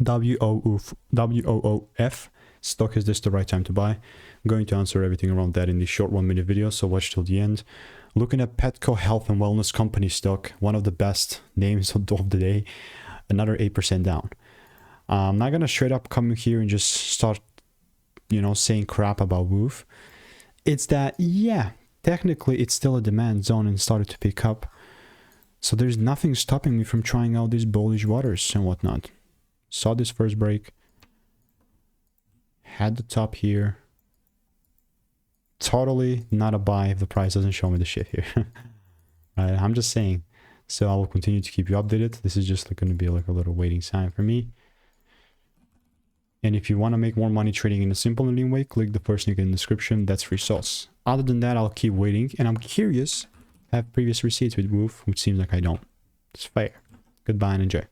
WOOF stock. Is this the right time to buy? I'm going to answer everything around that in this short 1-minute video, so watch till the end. Looking at Petco Health and Wellness company stock, one of the best names of the day, another 8% down. I'm not gonna straight up come here and just start, you know, saying crap about WOOF. It's that, yeah, technically it's still a demand zone and started to pick up. So there's nothing stopping me from trying out these bullish waters and whatnot. Saw this first break. Had the top here. Totally not a buy if the price doesn't show me the shit here. Right, I'm just saying. So I will continue to keep you updated. This is just going to be like a little waiting sign for me. And if you want to make more money trading in a simple and lean way, click the first link in the description. That's free sauce. Other than that, I'll keep waiting. And I'm curious, I have previous receipts with WOOF, which seems like I don't. It's fair. Goodbye and enjoy.